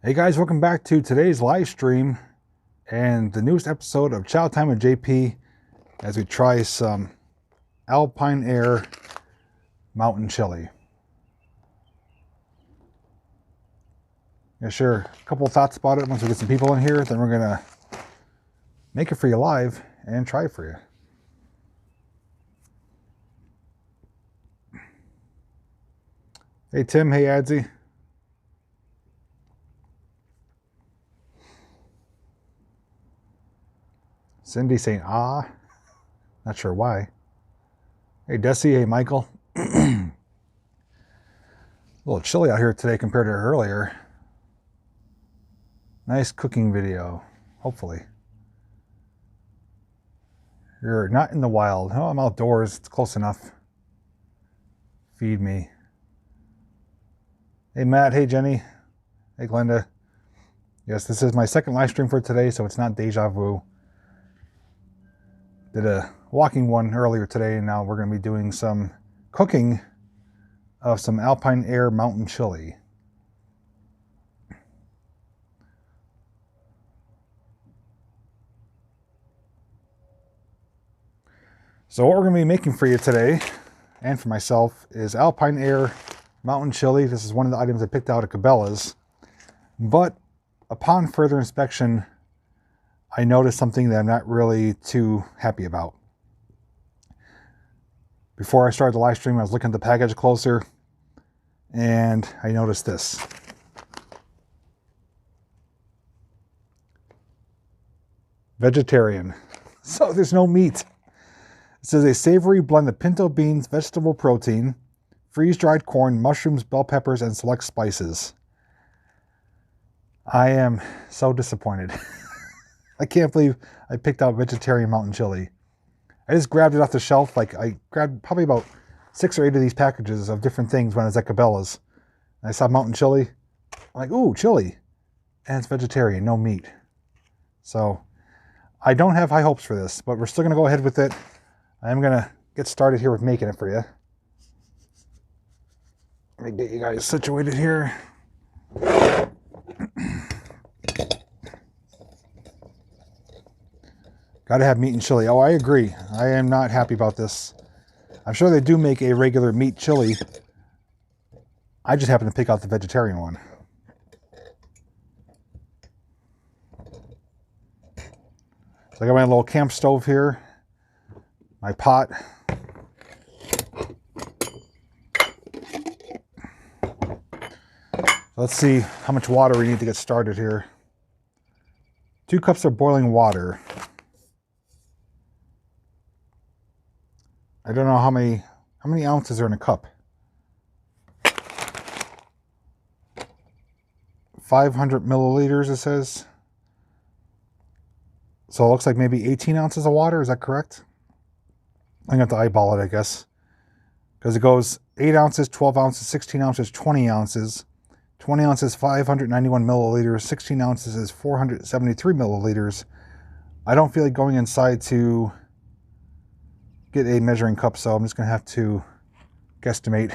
Hey guys, welcome back to today's live stream and the newest episode of Chow Time with JP as we try some Alpine Air Mountain Chili. Yeah, sure. A couple of thoughts about it. Once we get some people in here, then we're going to make it for you live and try it for you. Hey Tim, hey Adsy. Cindy saying, ah, not sure why. Hey, Desi, hey, Michael. A little chilly out here today compared to earlier. Nice cooking video, hopefully. You're not in the wild. Oh, I'm outdoors. It's close enough. Feed me. Hey, Matt. Hey, Jenny. Hey, Glenda. Yes, this is my second live stream for today, so it's not deja vu. Did a walking one earlier today, and now we're going to be doing some cooking of some Alpine Air Mountain Chili. So what we're going to be making for you today, and for myself, is Alpine Air Mountain Chili. This is one of the items I picked out at Cabela's. But upon further inspection, I noticed something that I'm not really too happy about. Before I started the live stream, I was looking at the package closer, and I noticed this. Vegetarian. So there's no meat. It says a savory blend of pinto beans, vegetable protein, freeze-dried corn, mushrooms, bell peppers, and select spices. I am so disappointed. I can't believe I picked out vegetarian mountain chili. I just grabbed it off the shelf. Like, I grabbed probably about 6 or 8 of these packages of different things when I was at Cabela's. And I saw mountain chili. I'm like, ooh, chili. And it's vegetarian, no meat. So I don't have high hopes for this, but we're still going to go ahead with it. I'm going to get started here with making it for you. Let me get you guys situated here. Gotta have meat and chili. Oh, I agree. I am not happy about this. I'm sure they do make a regular meat chili. I just happen to pick out the vegetarian one. So I got my little camp stove here. My pot. Let's see how much water we need to get started here. 2 cups of boiling water. I don't know how many ounces are in a cup. 500 milliliters, it says. So it looks like maybe 18 ounces of water. Is that correct? I'm going to have to eyeball it, I guess. Because it goes 8 ounces, 12 ounces, 16 ounces, 20 ounces. 20 ounces, 591 milliliters. 16 ounces is 473 milliliters. I don't feel like going inside to get a measuring cup, so I'm just going to have to guesstimate.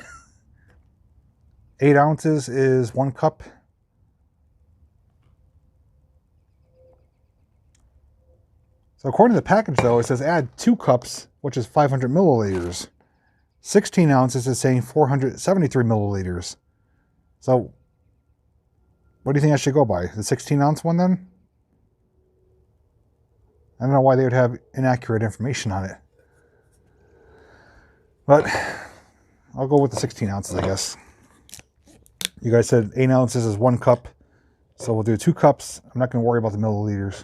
8 ounces is 1 cup. So according to the package, though, it says add 2 cups, which is 500 milliliters. 16 ounces is saying 473 milliliters. So what do you think I should go by? The 16 ounce one then? I don't know why they would have inaccurate information on it. But I'll go with the 16 ounces, I guess. You guys said 8 ounces is 1 cup. So we'll do 2 cups. I'm not going to worry about the milliliters.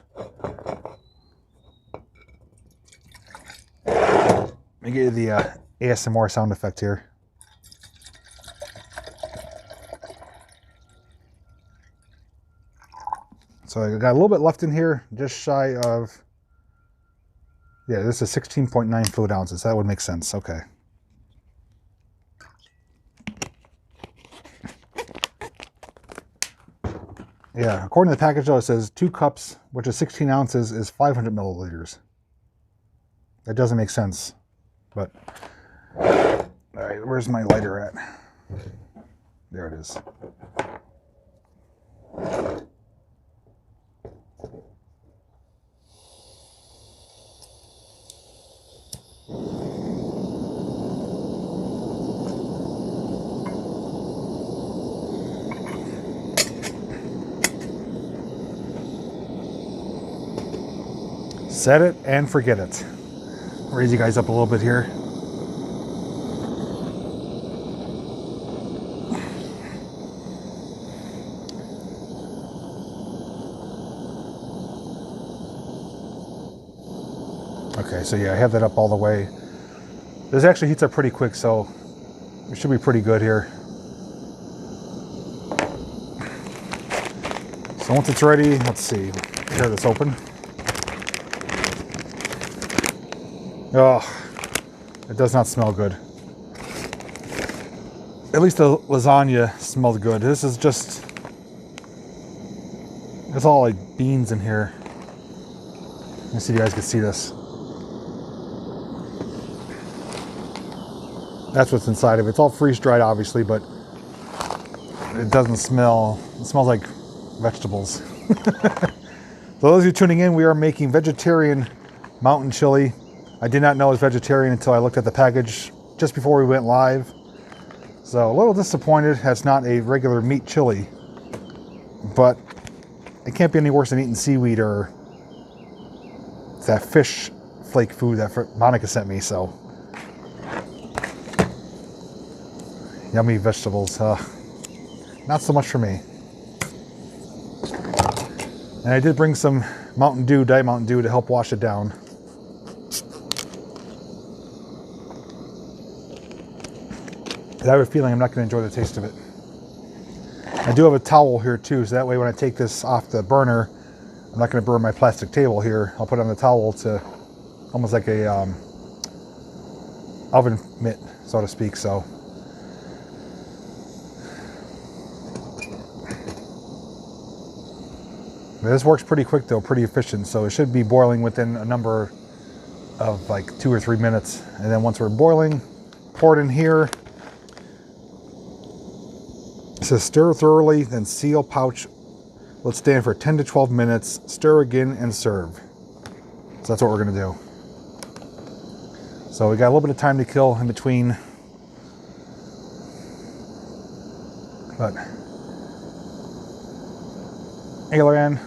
Let me get you the ASMR sound effect here. So I got a little bit left in here, just shy of, yeah, this is 16.9 fluid ounces. That would make sense. Okay. Yeah, according to the package, though, it says 2 cups, which is 16 ounces, is 500 milliliters. That doesn't make sense, but all right, where's my lighter at? There it is. Set it and forget it. Raise you guys up a little bit here. Okay, so yeah, I have that up all the way. This actually heats up pretty quick, so it should be pretty good here. So once it's ready, let's see, tear this open. Oh, it does not smell good. At least the lasagna smelled good. This is just, it's all like beans in here. Let me see if you guys can see this. That's what's inside of it. It's all freeze-dried, obviously, but it doesn't smell. It smells like vegetables. So those of you tuning in, we are making vegetarian mountain chili. I did not know it was vegetarian until I looked at the package just before we went live. So a little disappointed. That's not a regular meat chili, but it can't be any worse than eating seaweed or that fish flake food that Monica sent me. So yummy vegetables. Not so much for me. And I did bring some Mountain Dew, Diet Mountain Dew, to help wash it down. I have a feeling I'm not going to enjoy the taste of it. I do have a towel here too, so that way when I take this off the burner, I'm not going to burn my plastic table here. I'll put it on the towel to almost like a oven mitt, so to speak. So this works pretty quick though, pretty efficient. So it should be boiling within a number of like 2 or 3 minutes. And then once we're boiling, pour it in here. It says stir thoroughly, then seal pouch. Let stand for 10 to 12 minutes. Stir again and serve. So that's what we're gonna do. So we got a little bit of time to kill in between. But hey, Loran.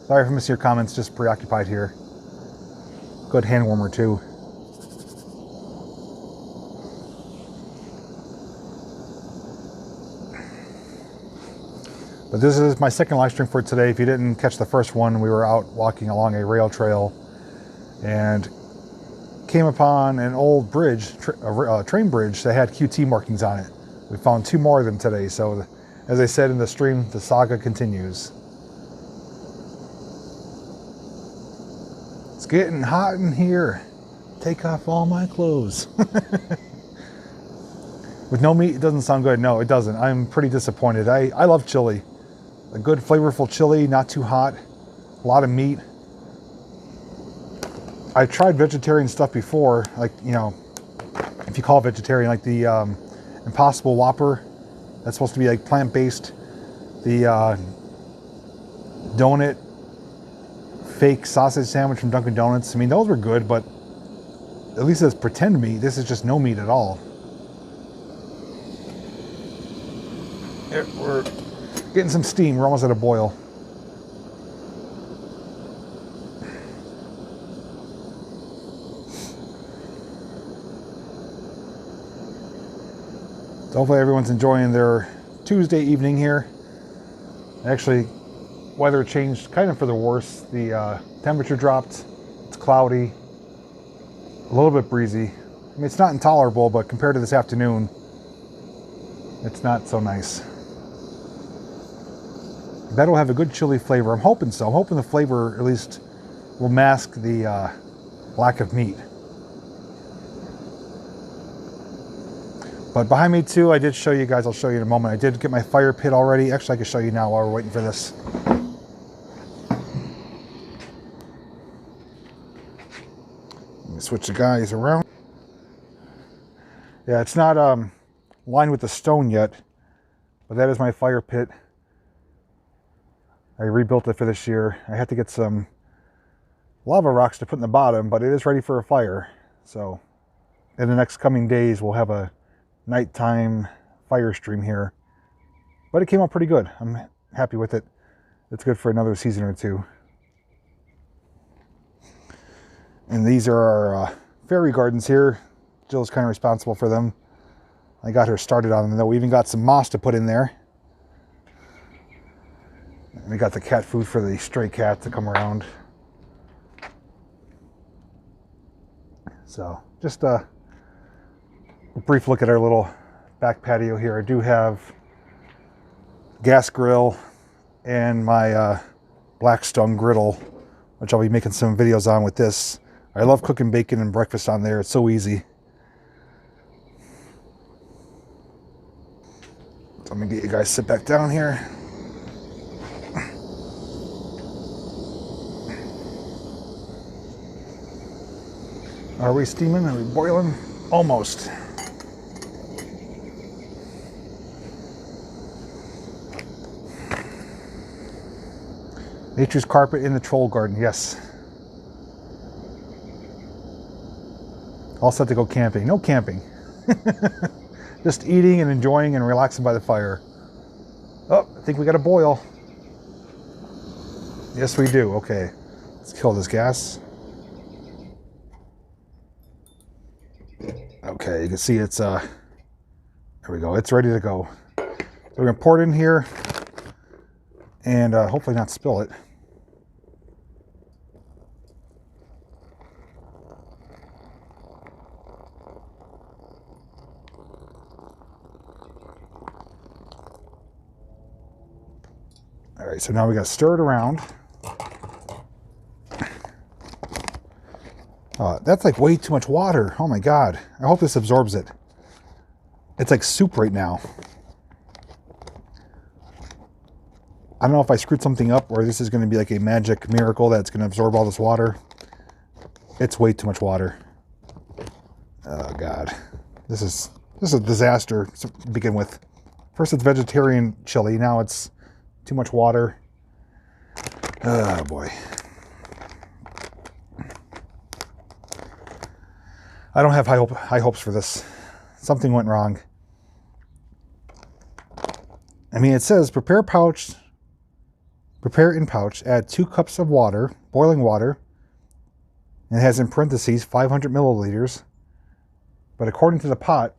Sorry for missing your comments, just preoccupied here. Good hand warmer too. But this is my second live stream for today. If you didn't catch the first one, we were out walking along a rail trail and came upon an old bridge, train bridge that had QT markings on it. We found 2 more of them today. So as I said in the stream, the saga continues. It's getting hot in here. Take off all my clothes. With no meat, it doesn't sound good. No, it doesn't. I'm pretty disappointed. I love chili. A good flavorful chili, not too hot, a lot of meat. I've tried vegetarian stuff before, like, you know, if you call it vegetarian, like the Impossible Whopper. That's supposed to be like plant-based. The donut fake sausage sandwich from Dunkin' Donuts. I mean, those were good, but at least it's pretend meat. This is just no meat at all. We're getting some steam. We're almost at a boil. So hopefully everyone's enjoying their Tuesday evening here. Actually, weather changed kind of for the worse. The temperature dropped. It's cloudy. A little bit breezy. I mean, it's not intolerable, but compared to this afternoon, it's not so nice. That'll have a good chili flavor. I'm hoping so. I'm hoping the flavor at least will mask the lack of meat. But behind me too, I did show you guys, I'll show you in a moment. I did get my fire pit already. Actually, I can show you now while we're waiting for this. Let me switch the guys around. Yeah, it's not lined with the stone yet, but that is my fire pit. I rebuilt it for this year. I had to get some lava rocks to put in the bottom, but it is ready for a fire. So in the next coming days, we'll have a nighttime fire stream here. But it came out pretty good. I'm happy with it. It's good for another season or two. And these are our fairy gardens here. Jill's kind of responsible for them. I got her started on them though. We even got some moss to put in there. And we got the cat food for the stray cat to come around. So just a brief look at our little back patio here. I do have gas grill and my Blackstone griddle, which I'll be making some videos on with this. I love cooking bacon and breakfast on there. It's so easy. So I'm gonna get you guys sit back down here. Are we steaming? Are we boiling? Almost. Nature's carpet in the troll garden, yes. All set to go camping. No camping. Just eating and enjoying and relaxing by the fire. Oh, I think we got a boil. Yes, we do. Okay, let's kill this gas. Okay, you can see it's, there we go. It's ready to go. So we're gonna pour it in here and hopefully not spill it. All right, so now we got to stir it around. That's like way too much water. Oh my God. I hope this absorbs it. It's like soup right now. I don't know if I screwed something up or this is going to be like a magic miracle that's going to absorb all this water. It's way too much water. Oh God. This is a disaster to begin with. First it's vegetarian chili. Now it's too much water. Oh boy. I don't have high hopes for this. Something went wrong. I mean, it says prepare in pouch, add 2 cups of water, boiling water, and it has in parentheses 500 milliliters. But according to the pot,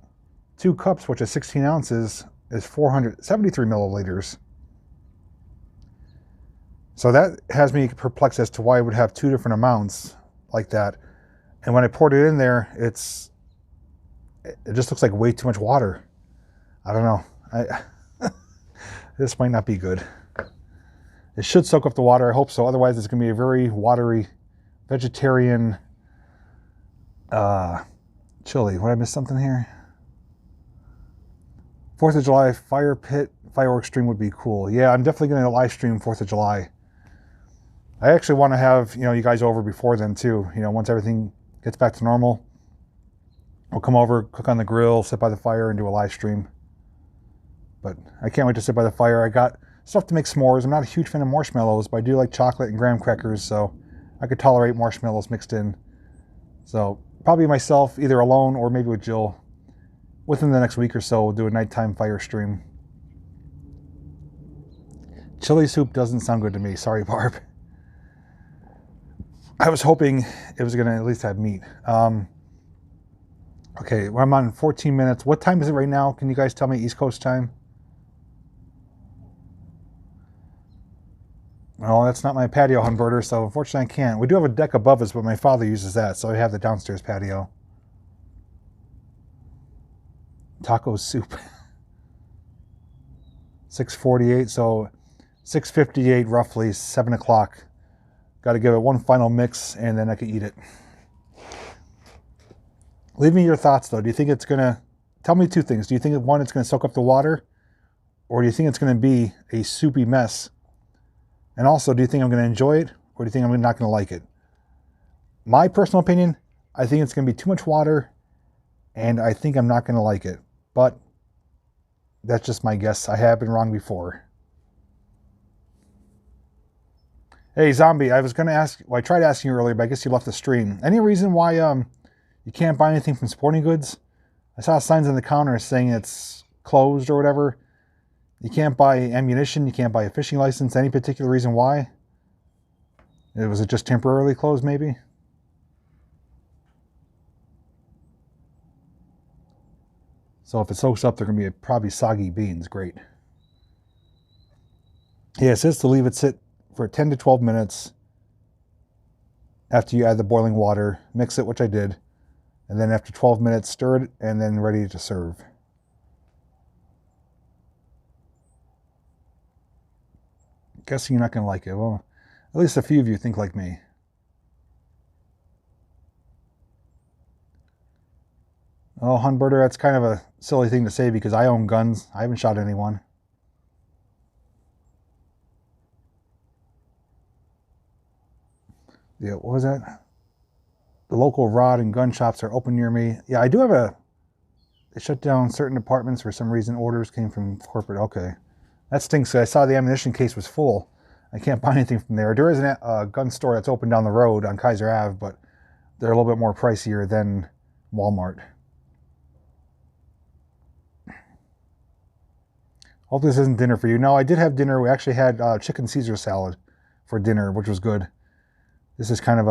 2 cups, which is 16 ounces, is 473 milliliters. So that has me perplexed as to why I would have 2 different amounts like that. And when I poured it in there, it just looks like way too much water. I don't know. This might not be good. It should soak up the water. I hope so. Otherwise, it's going to be a very watery vegetarian chili. What, I missed something here? 4th of July fire pit fireworks stream would be cool. Yeah, I'm definitely going to live stream 4th of July. I actually want to have, you guys over before then too. Once everything gets back to normal, we'll come over, cook on the grill, sit by the fire, and do a live stream. But I can't wait to sit by the fire. I got stuff to make s'mores. I'm not a huge fan of marshmallows, but I do like chocolate and graham crackers, so I could tolerate marshmallows mixed in. So probably myself, either alone or maybe with Jill, within the next week or so, we'll do a nighttime fire stream. Chili soup doesn't sound good to me. Sorry, Barb. I was hoping it was going to at least have meat. Okay, well, I'm on 14 minutes. What time is it right now? Can you guys tell me East Coast time? Well, that's not my patio inverter, so unfortunately I can't. We do have a deck above us, but my father uses that, so I have the downstairs patio. Taco soup. 6:48, so 6:58 roughly, 7 o'clock. Got to give it one final mix and then I can eat it. Leave me your thoughts though. Do you think it's going to, tell me 2 things. Do you think, one, it's going to soak up the water? Or do you think it's going to be a soupy mess? And also, do you think I'm going to enjoy it? Or do you think I'm not going to like it? My personal opinion, I think it's going to be too much water and I think I'm not going to like it. But that's just my guess. I have been wrong before. Hey, Zombie, I was going to ask, well, I tried asking you earlier, but I guess you left the stream. Any reason why you can't buy anything from Sporting Goods? I saw signs on the counter saying it's closed or whatever. You can't buy ammunition, you can't buy a fishing license. Any particular reason why? Was it just temporarily closed, maybe? So if it soaks up, they're going to be probably soggy beans. Great. Yeah, it says to leave it sit for 10 to 12 minutes after you add the boiling water. Mix it, which I did. And then after 12 minutes, stir it, and then ready to serve. Guessing you're not going to like it. Well, at least a few of you think like me. Oh, Hunbirder, that's kind of a silly thing to say because I own guns. I haven't shot anyone. Yeah, what was that? The local rod and gun shops are open near me. Yeah, I do have they shut down certain departments for some reason. Orders came from corporate. Okay. That stinks. I saw the ammunition case was full. I can't buy anything from there. There is a gun store that's open down the road on Kaiser Ave, but they're a little bit more pricier than Walmart. Hope this isn't dinner for you. No, I did have dinner. We actually had chicken Caesar salad for dinner, which was good. This is kind of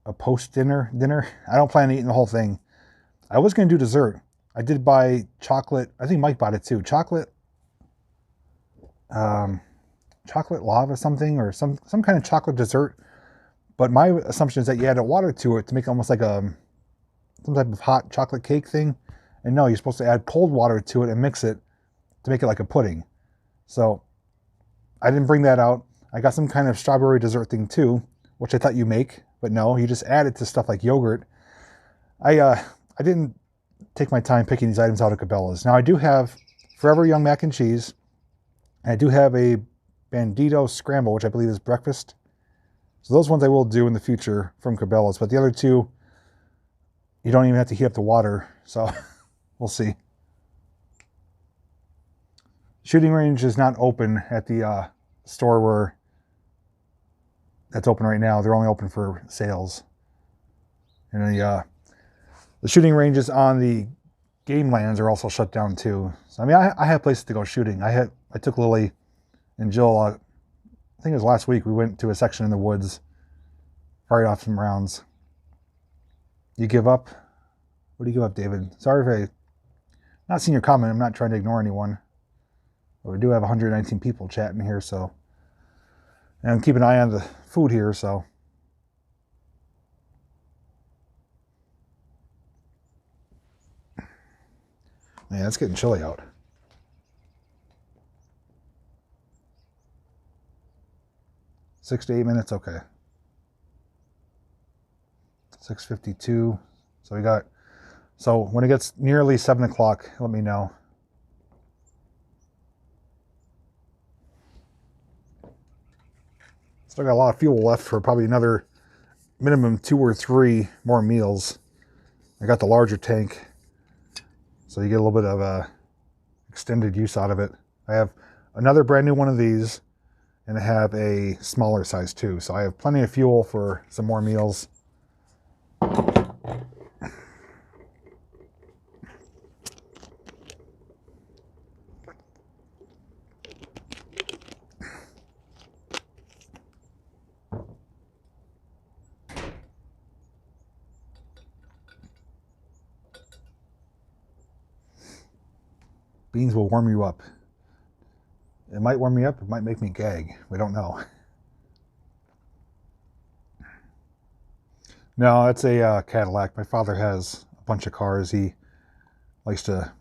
a post-dinner dinner. I don't plan on eating the whole thing. I was going to do dessert. I did buy chocolate. I think Mike bought it too. Chocolate lava something, or some kind of chocolate dessert. But my assumption is that you add water to it to make it almost like some type of hot chocolate cake thing. And no, you're supposed to add cold water to it and mix it to make it like a pudding. So I didn't bring that out. I got some kind of strawberry dessert thing too, which I thought you make, but no, you just add it to stuff like yogurt. I didn't take my time picking these items out of Cabela's. Now I do have Forever Young mac and cheese. I do have a Bandito scramble, which I believe is breakfast. So those ones I will do in the future from Cabela's, but the other two, you don't even have to heat up the water. So we'll see. Shooting range is not open at the store that's open right now. They're only open for sales. And the shooting ranges on the game lands are also shut down too. So I mean, I have places to go shooting. I took Lily and Jill. I think it was last week. We went to a section in the woods, fired off some rounds. You give up? What do you give up, David? Sorry if I not seen your comment. I'm not trying to ignore anyone. But we do have 119 people chatting here, so. And keep an eye on the food here, so. Man, it's getting chilly out. Six to 8 minutes, okay. 6:52. So when it gets nearly 7 o'clock, let me know. Still got a lot of fuel left for probably another minimum 2 or 3 more meals. I got the larger tank, so you get a little bit of extended use out of it. I have another brand new one of these, and I have a smaller size too. So I have plenty of fuel for some more meals. Beans will warm you up. It might warm me up, it might make me gag. We don't know. No, it's a Cadillac. My father has a bunch of cars. He likes to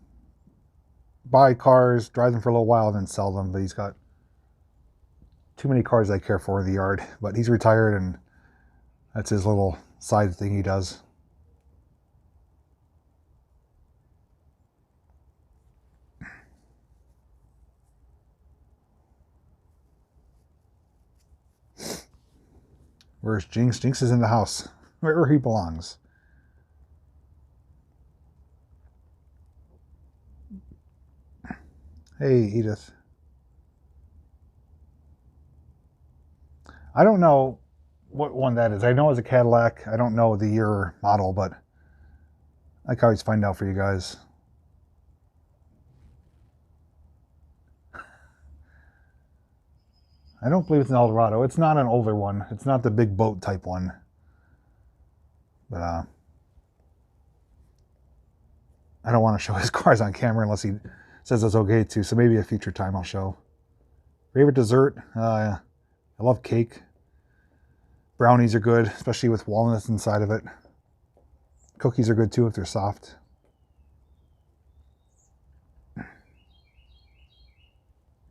buy cars, drive them for a little while, and then sell them. But he's got too many cars I care for in the yard. But he's retired, and that's his little side thing he does. Where's Jinx? Jinx is in the house, where he belongs. Hey, Edith. I don't know what one that is. I know it's a Cadillac. I don't know the year or model, but I can always find out for you guys. I don't believe it's an Eldorado. It's not an older one. It's not the big boat type one. But I don't want to show his cars on camera unless he says it's okay to. So maybe a future time I'll show. Favorite dessert? I love cake. Brownies are good, especially with walnuts inside of it. Cookies are good too if they're soft.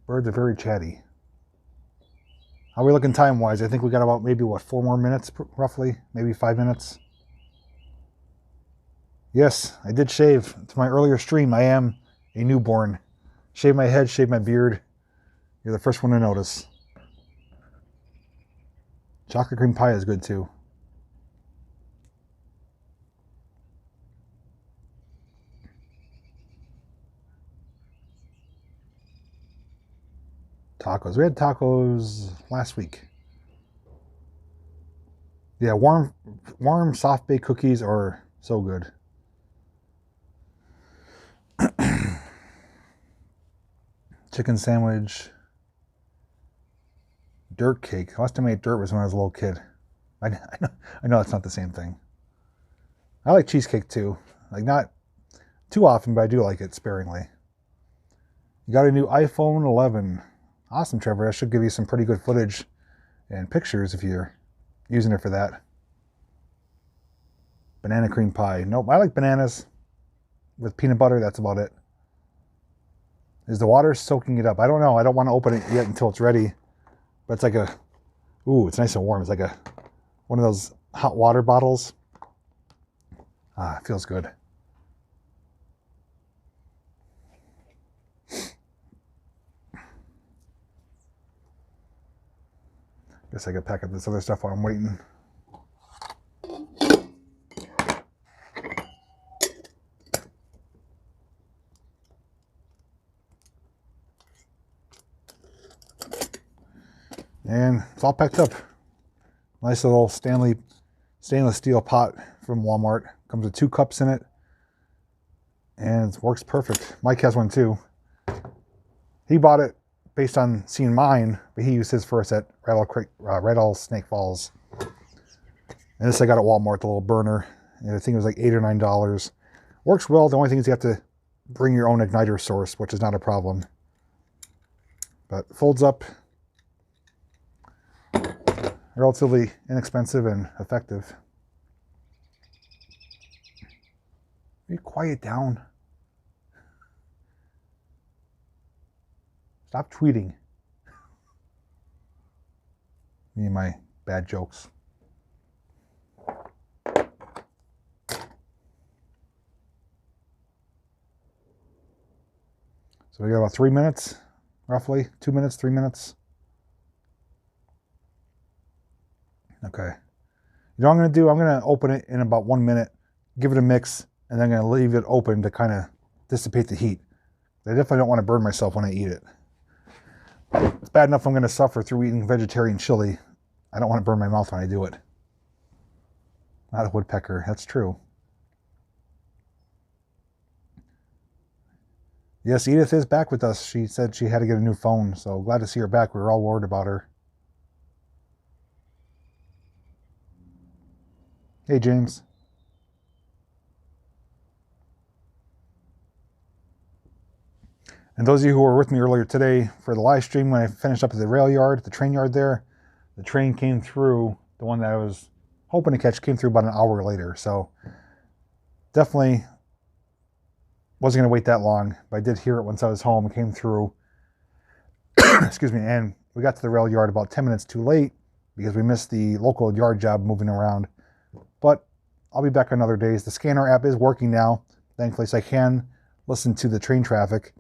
Birds are very chatty. How are we looking time-wise? I think we got about maybe, what, 4 more minutes, roughly? Maybe 5 minutes? Yes, I did shave. To my earlier stream, I am a newborn. Shave my head, shave my beard. You're the first one to notice. Chocolate cream pie is good too. Tacos. We had tacos last week. Yeah, warm soft baked cookies are so good. Chicken sandwich. Dirt cake. Last time I ate dirt was when I was a little kid. I know it's not the same thing. I like cheesecake too. Like, not too often, but I do like it sparingly. You got a new iPhone 11. Awesome, Trevor. That should give you some pretty good footage and pictures if you're using it for that. Banana cream pie. Nope, I like bananas with peanut butter. That's about it. Is the water soaking it up? I don't know. I don't want to open it yet until it's ready. But it's like a, ooh, it's nice and warm. It's like one of those hot water bottles. Ah, it feels good. Guess I could pack up this other stuff while I'm waiting. And it's all packed up. Nice little stainless steel pot from Walmart. Comes with 2 cups in it. And it works perfect. Mike has one too. He bought it based on seeing mine, but he used his first at Rattlesnake Falls. And this I got at Walmart, the little burner. And I think it was like $8 or $9. Works well. The only thing is you have to bring your own igniter source, which is not a problem. But folds up. Relatively inexpensive and effective. Will you quiet down? Stop tweeting. Me and my bad jokes. So we got about 3 minutes, roughly. 2 minutes, 3 minutes. Okay. You know what I'm going to do? I'm going to open it in about 1 minute, give it a mix, and then I'm going to leave it open to kind of dissipate the heat. I definitely don't want to burn myself when I eat it. It's bad enough I'm going to suffer through eating vegetarian chili. I don't want to burn my mouth when I do it. Not a woodpecker. That's true. Yes, Edith is back with us. She said she had to get a new phone, so glad to see her back. We were all worried about her. Hey, James. And those of you who were with me earlier today for the live stream, when I finished up at the rail yard, the train yard there, the train came through, the one that I was hoping to catch came through about an hour later. So definitely wasn't going to wait that long, but I did hear it once I was home. It came through, excuse me, and we got to the rail yard about 10 minutes too late because we missed the local yard job moving around. But I'll be back on other days. The scanner app is working now, thankfully, so I can listen to the train traffic.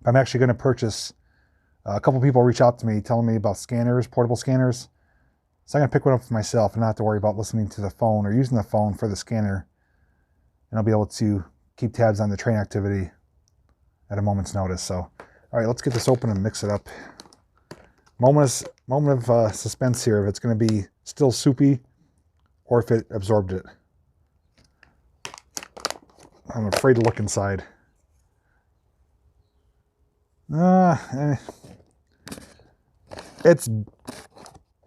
I'm actually going to purchase, a couple people reach out to me telling me about scanners, portable scanners. So I'm going to pick one up for myself and not have to worry about listening to the phone or using the phone for the scanner. And I'll be able to keep tabs on the train activity at a moment's notice. So, all right, let's get this open and mix it up. Moment of suspense here, if it's going to be still soupy or if it absorbed it. I'm afraid to look inside. It's,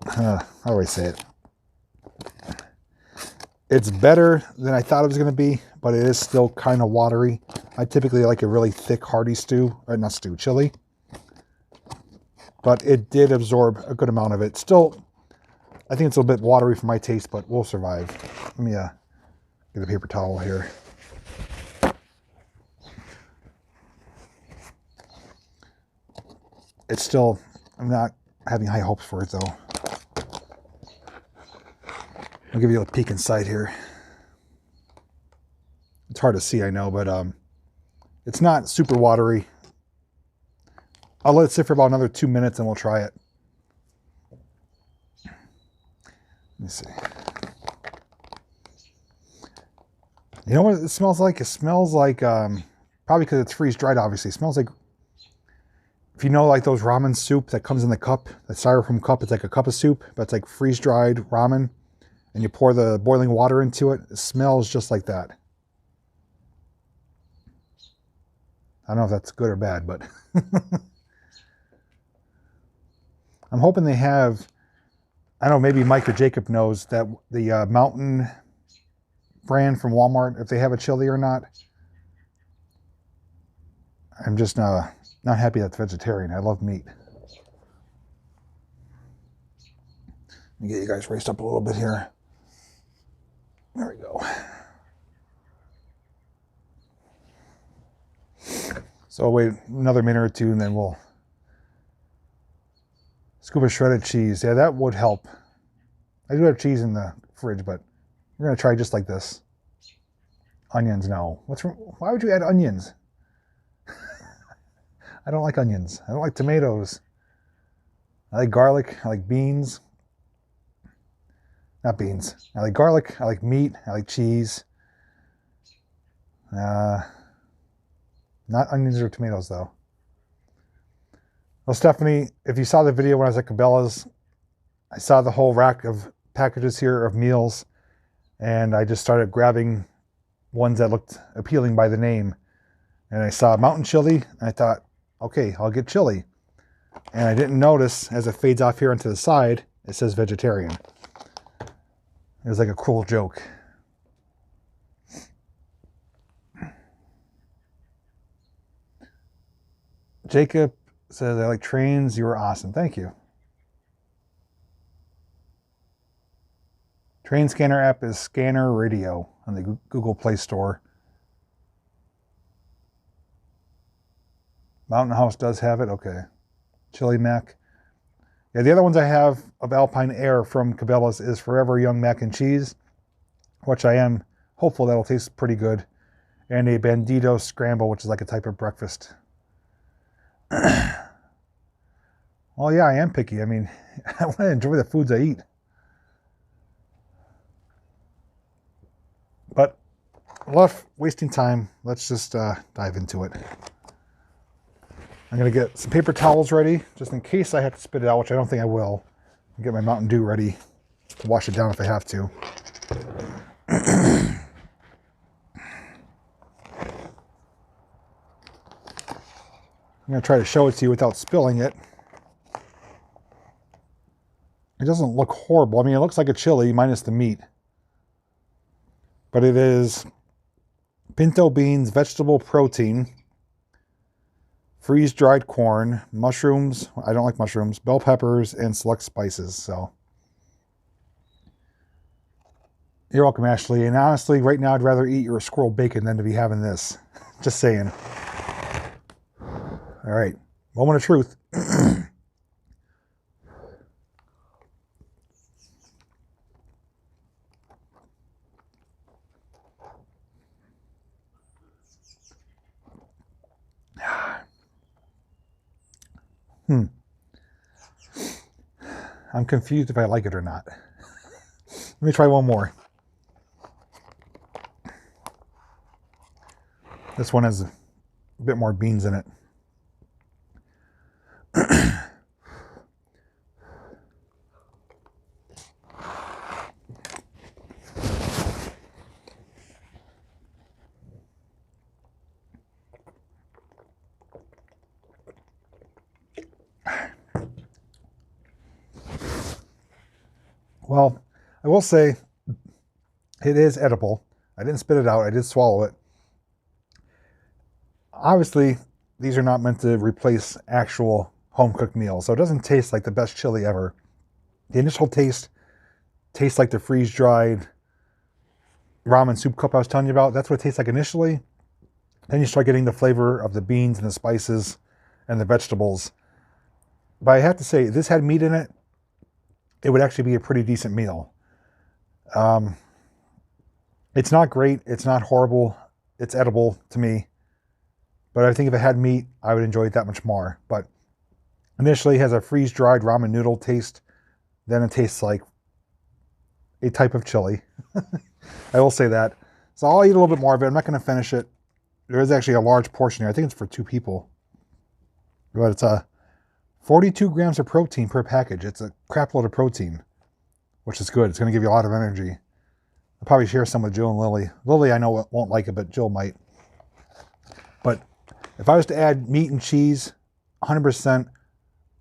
how do I say it? It's better than I thought it was going to be, but it is still kind of watery. I typically like a really thick, hearty stew, or not stew, chili. But it did absorb a good amount of it. Still, I think it's a little bit watery for my taste, but we'll survive. Let me get a paper towel here. It's still, I'm not having high hopes for it though. I'll give you a peek inside here. It's hard to see, I know, but it's not super watery. I'll let it sit for about another 2 minutes and we'll try it. Let me see. You know what it smells like? It smells like, probably because it's freeze-dried, obviously. It smells like, if you know, like those ramen soup that comes in the cup, the styrofoam cup, it's like a cup of soup, but it's like freeze-dried ramen, and you pour the boiling water into it. It smells just like that. I don't know if that's good or bad, but I'm hoping they have, I don't know, maybe Mike or Jacob knows that the Mountain brand from Walmart, if they have a chili or not. I'm just not happy that's vegetarian. I love meat. Let me get you guys raised up a little bit here. There we go. So I'll wait another minute or two and then we'll scoop of shredded cheese. Yeah, that would help. I do have cheese in the fridge, but we're going to try just like this. Onions, no. What's wrong? Why would you add onions? I don't like onions. I don't like tomatoes. I like garlic. I like beans. Not beans. I like garlic. I like meat. I like cheese. Not onions or tomatoes, though. Well, Stephanie, if you saw the video when I was at Cabela's, I saw the whole rack of packages here of meals, and I just started grabbing ones that looked appealing by the name. And I saw mountain chili, and I thought, okay, I'll get chili. And I didn't notice, as it fades off here onto the side, it says vegetarian. It was like a cruel joke. Jacob says, I like trains. You were awesome. Thank you. Train scanner app is Scanner Radio on the Google Play Store. Mountain House does have it. Okay. Chili Mac. Yeah, the other ones I have of Alpine Air from Cabela's is Forever Young Mac and Cheese, which I am hopeful that'll taste pretty good. And a Bandito Scramble, which is like a type of breakfast. Well, yeah, I am picky. I mean, I want to enjoy the foods I eat. But enough wasting time. Let's just dive into it. I'm going to get some paper towels ready, just in case I have to spit it out, which I don't think I will. I'll get my Mountain Dew ready to wash it down if I have to. I'm going to try to show it to you without spilling it. It doesn't look horrible. I mean, it looks like a chili minus the meat. But it is pinto beans, vegetable protein, freeze-dried corn, mushrooms, I don't like mushrooms, bell peppers, and select spices. So you're welcome, Ashley. And honestly, right now, I'd rather eat your squirrel bacon than to be having this. Just saying. All right, moment of truth. I'm confused if I like it or not. Let me try one more. This one has a bit more beans in it. Well, I will say It is edible. I didn't spit it out. I did swallow it. Obviously, these are not meant to replace actual home-cooked meals, so it doesn't taste like the best chili ever. The initial taste tastes like the freeze-dried ramen soup cup I was telling you about. That's what it tastes like initially. Then you start getting the flavor of the beans and the spices and the vegetables. But I have to say, if this had meat in it, it would actually be a pretty decent meal. It's not great. It's not horrible. It's edible to me. But I think if it had meat, I would enjoy it that much more. But initially it has a freeze-dried ramen noodle taste. Then it tastes like a type of chili. I will say that. So I'll eat a little bit more of it. I'm not going to finish it. There is actually a large portion here. I think it's for 2 people. But it's 42 grams of protein per package. It's a crap load of protein, which is good. It's going to give you a lot of energy. I'll probably share some with Jill and Lily. Lily, I know, won't like it, but Jill might. But if I was to add meat and cheese, 100%,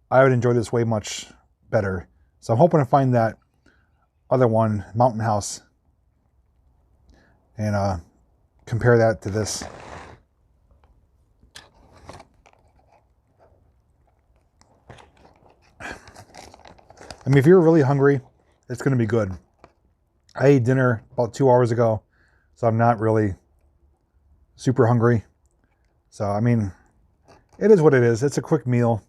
I would enjoy this way much better. So I'm hoping to find that other one, Mountain House, and compare that to this. I mean, if you're really hungry, it's going to be good. I ate dinner about 2 hours ago, so I'm not really super hungry. So, I mean, it is what it is. It's a quick meal.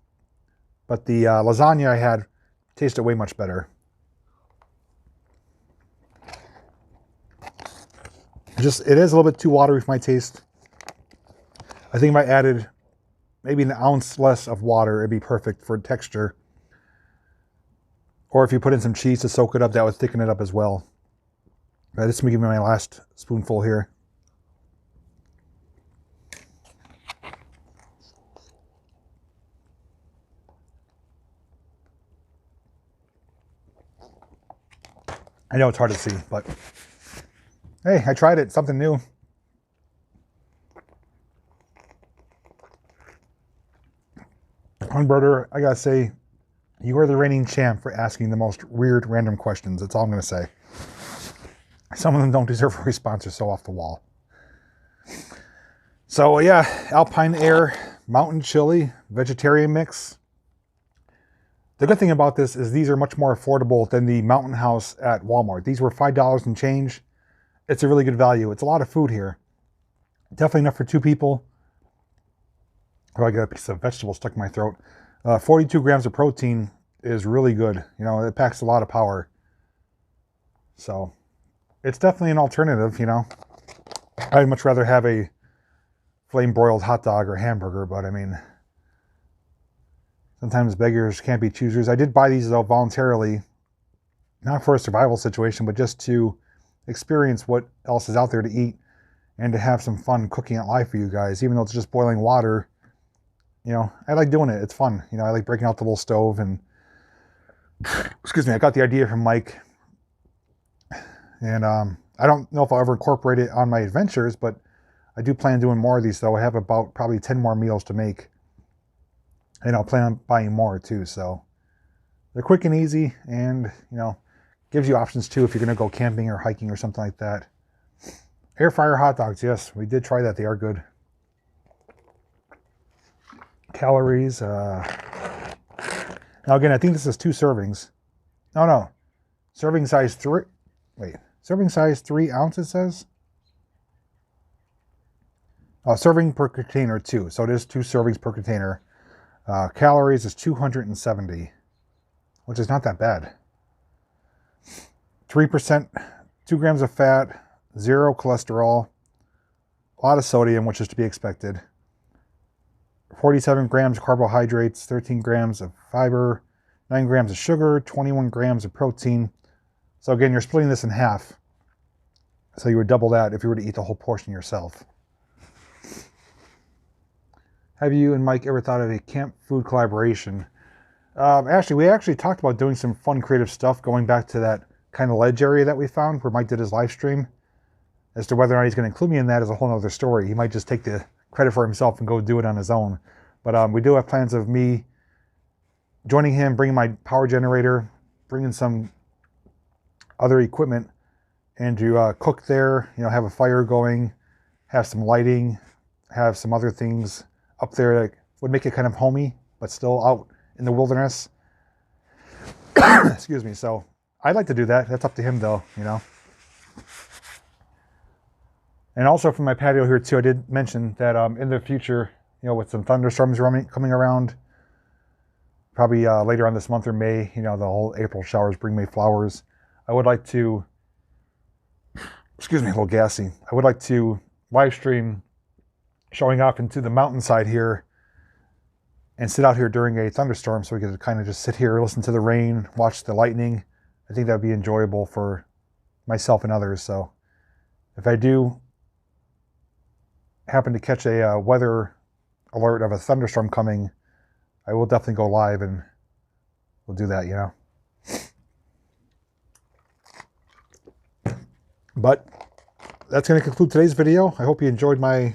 But the lasagna I had tasted way much better. It is a little bit too watery for my taste. I think if I added maybe an ounce less of water, it'd be perfect for texture. Or if you put in some cheese to soak it up, that would thicken it up as well. But this is going to give me my last spoonful here. I know it's hard to see, but hey, I tried it. Something new. Unbirder, I gotta say, you are the reigning champ for asking the most weird, random questions. That's all I'm gonna say. Some of them don't deserve a response. They're so off the wall. So yeah, Alpine Air Mountain Chili Vegetarian Mix. The good thing about this is these are much more affordable than the Mountain House at Walmart. These were $5 and change. It's a really good value. It's a lot of food here. Definitely enough for 2 people. Oh, I got a piece of vegetable stuck in my throat. 42 grams of protein is really good. You know, it packs a lot of power. So it's definitely an alternative, you know. I'd much rather have a flame broiled hot dog or hamburger, but I mean, sometimes beggars can't be choosers. I did buy these though voluntarily, not for a survival situation, but just to experience what else is out there to eat and to have some fun cooking it live for you guys. Even though it's just boiling water, you know, I like doing it. It's fun. You know, I like breaking out the little stove and, excuse me, I got the idea from Mike. And I don't know if I'll ever incorporate it on my adventures, but I do plan on doing more of these though. I have about probably 10 more meals to make. And I'll plan on buying more too. So they're quick and easy, and you know, gives you options too if you're going to go camping or hiking or something like that. Air fryer hot dogs, yes, we did try that. They are good. Calories. Now again, I think this is 2 servings. No. Serving size 3. Wait, serving size 3 ounces says. Serving per container 2. So it is 2 servings per container. Calories is 270, which is not that bad. 3%, 2 grams of fat, 0 cholesterol, a lot of sodium, which is to be expected. 47 grams carbohydrates, 13 grams of fiber, 9 grams of sugar, 21 grams of protein. So again, you're splitting this in half. So you would double that if you were to eat the whole portion yourself. Have you and Mike ever thought of a camp food collaboration? Actually, we actually talked about doing some fun creative stuff going back to that kind of ledge area that we found where Mike did his live stream. As to whether or not he's going to include me in that is a whole other story. He might just take the credit for himself and go do it on his own. But we do have plans of me joining him, bringing my power generator, bringing some other equipment, and to cook there, you know, have a fire going, have some lighting, have some other things up there that would make it kind of homey, but still out in the wilderness. Excuse me. So I'd like to do that. That's up to him though, you know. And also for my patio here too, I did mention that in the future, you know, with some thunderstorms coming around, probably later on this month or May, you know, the whole April showers bring May flowers. I would like to, excuse me, a little gassy. I would like to live stream showing off into the mountainside here and sit out here during a thunderstorm so we could kind of just sit here, listen to the rain, watch the lightning. I think that would be enjoyable for myself and others. So if I do happen to catch a weather alert of a thunderstorm coming, I will definitely go live and we'll do that, you know. But that's going to conclude today's video. I hope you enjoyed my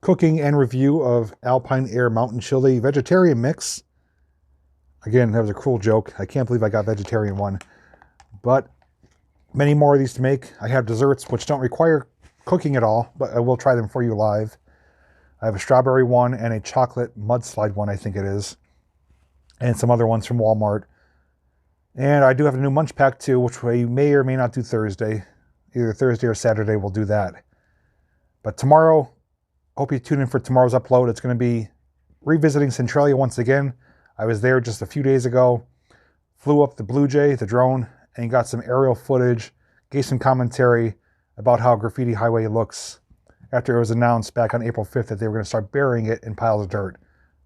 cooking and review of Alpine Air Mountain Chili vegetarian mix. Again, that was a cruel joke. I can't believe I got vegetarian one. But many more of these to make. I have desserts which don't require cooking at all, but I will try them for you live. I have a strawberry one and a chocolate mudslide one, I think it is. And some other ones from Walmart. And I do have a new munch pack too, which we may or may not do Thursday. Either Thursday or Saturday we'll do that. But tomorrow, hope you tune in for tomorrow's upload. It's going to be revisiting Centralia once again. I was there just a few days ago. Flew up the Blue Jay, the drone, and got some aerial footage. Gave some commentary about how Graffiti Highway looks after it was announced back on April 5th that they were going to start burying it in piles of dirt.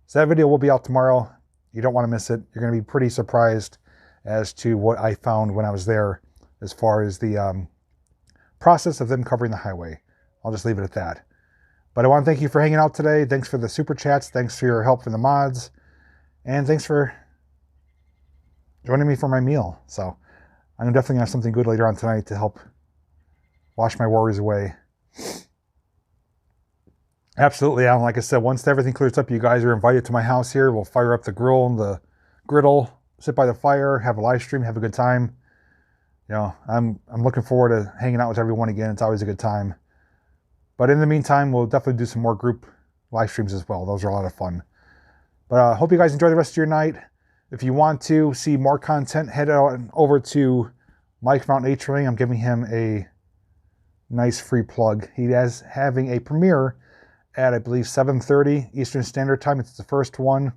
So that video will be out tomorrow. You don't want to miss it. You're going to be pretty surprised as to what I found when I was there as far as the process of them covering the highway. I'll just leave it at that. But I want to thank you for hanging out today. Thanks for the super chats. Thanks for your help from the mods. And thanks for joining me for my meal. So I'm definitely going to have something good later on tonight to help wash my worries away. Absolutely, Alan. Like I said, once everything clears up, you guys are invited to my house here. We'll fire up the grill and the griddle, sit by the fire, have a live stream, have a good time. You know, I'm looking forward to hanging out with everyone again. It's always a good time. But in the meantime, we'll definitely do some more group live streams as well. Those are a lot of fun. But I hope you guys enjoy the rest of your night. If you want to see more content, head on over to Mike Mountain H-Ring. I'm giving him a nice free plug. He is having a premiere at, I believe, 7:30 Eastern Standard Time. It's the first one.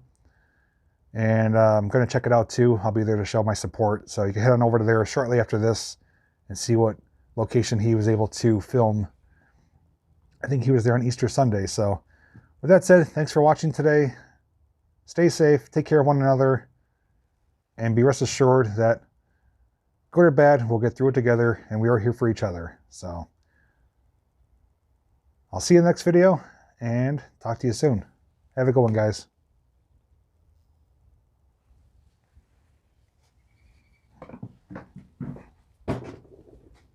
And I'm going to check it out too. I'll be there to show my support. So you can head on over to there shortly after this and see what location he was able to film. I think he was there on Easter Sunday. So with that said, thanks for watching today. Stay safe, take care of one another, and be rest assured that good or bad, we'll get through it together, and we are here for each other. So I'll see you in the next video, and talk to you soon. Have a good one, guys.